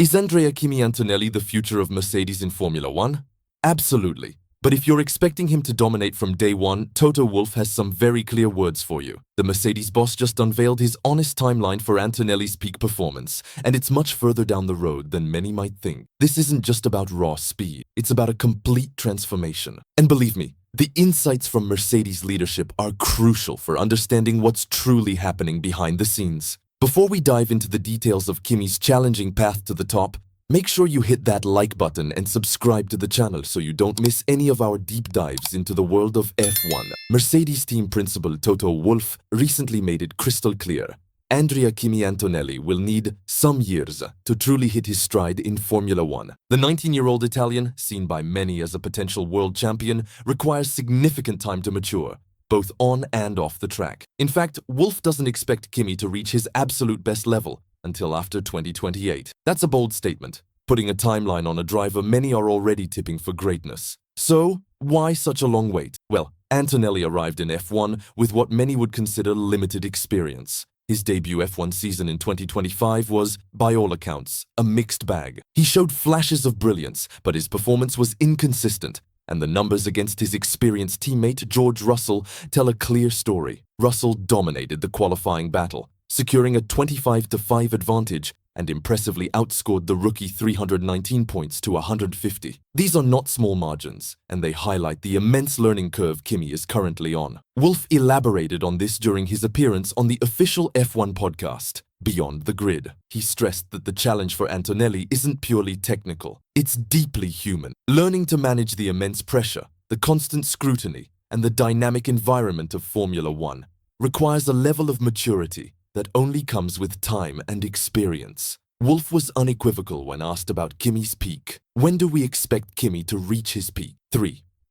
Is Andrea Kimi Antonelli the future of Mercedes in Formula One? Absolutely. But if you're expecting him to dominate from day one, Toto Wolff has some very clear words for you. The Mercedes boss just unveiled his honest timeline for Antonelli's peak performance, and it's much further down the road than many might think. This isn't just about raw speed, it's about a complete transformation. And believe me, the insights from Mercedes leadership are crucial for understanding what's truly happening behind the scenes. Before we dive into the details of Kimi's challenging path to the top, make sure you hit that like button and subscribe to the channel so you don't miss any of our deep dives into the world of F1. Mercedes team principal Toto Wolff recently made it crystal clear. Andrea Kimi Antonelli will need some years to truly hit his stride in Formula One. The 19-year-old Italian, seen by many as a potential world champion, requires significant time to mature, both on and off the track. In fact, Wolff doesn't expect Kimi to reach his absolute best level until after 2028. That's a bold statement, putting a timeline on a driver many are already tipping for greatness. So, why such a long wait? Well, Antonelli arrived in F1 with what many would consider limited experience. His debut F1 season in 2025 was, by all accounts, a mixed bag. He showed flashes of brilliance, but his performance was inconsistent, and the numbers against his experienced teammate George Russell tell a clear story. Russell dominated the qualifying battle, securing a 25-5 advantage and impressively outscored the rookie 319 points to 150. These are not small margins, and they highlight the immense learning curve Kimi is currently on. Wolff elaborated on this during his appearance on the official F1 podcast, Beyond the Grid. He stressed that the challenge for Antonelli isn't purely technical, it's deeply human. Learning to manage the immense pressure, the constant scrutiny, and the dynamic environment of Formula One requires a level of maturity that only comes with time and experience. Wolff was unequivocal when asked about Kimi's peak. When do we expect Kimi to reach his peak?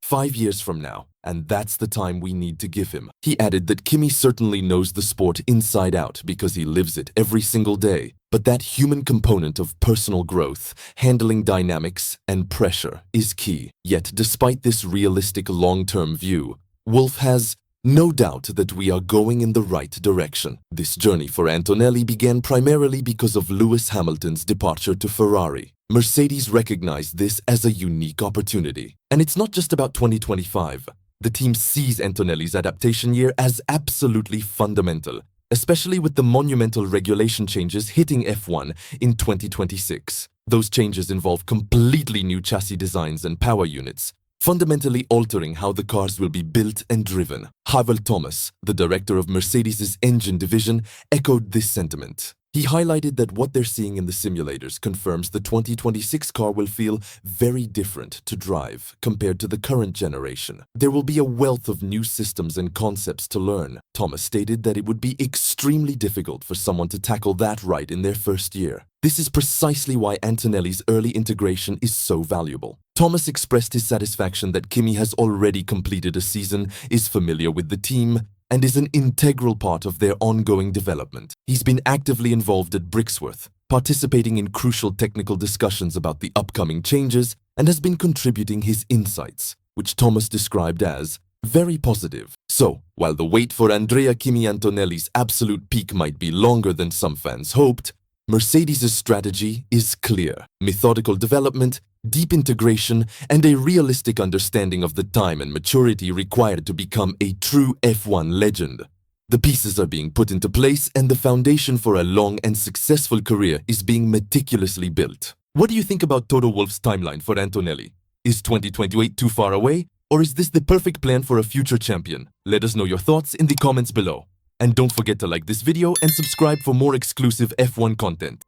5 years from now, and that's the time we need to give him. He added that Kimi certainly knows the sport inside out because he lives it every single day, but that human component of personal growth, handling dynamics and pressure is key. Yet despite this realistic long-term view, Wolff has no doubt that we are going in the right direction. This journey for Antonelli began primarily because of Lewis Hamilton's departure to Ferrari. Mercedes recognized this as a unique opportunity. And it's not just about 2025. The team sees Antonelli's adaptation year as absolutely fundamental, especially with the monumental regulation changes hitting F1 in 2026. Those changes involve completely new chassis designs and power units, fundamentally altering how the cars will be built and driven. Hywel Thomas, the director of Mercedes' engine division, echoed this sentiment. He highlighted that what they're seeing in the simulators confirms the 2026 car will feel very different to drive compared to the current generation. There will be a wealth of new systems and concepts to learn. Thomas stated that it would be extremely difficult for someone to tackle that right in their first year. This is precisely why Antonelli's early integration is so valuable. Thomas expressed his satisfaction that Kimi has already completed a season, is familiar with the team, and is an integral part of their ongoing development. He's been actively involved at Brixworth, participating in crucial technical discussions about the upcoming changes, and has been contributing his insights, which Thomas described as very positive. So, while the wait for Andrea Kimi Antonelli's absolute peak might be longer than some fans hoped, Mercedes' strategy is clear: methodical development, deep integration, and a realistic understanding of the time and maturity required to become a true F1 legend. The pieces are being put into place, and the foundation for a long and successful career is being meticulously built. What do you think about Toto Wolff's timeline for Antonelli? Is 2028 too far away, or is this the perfect plan for a future champion? Let us know your thoughts in the comments below. And don't forget to like this video and subscribe for more exclusive F1 content.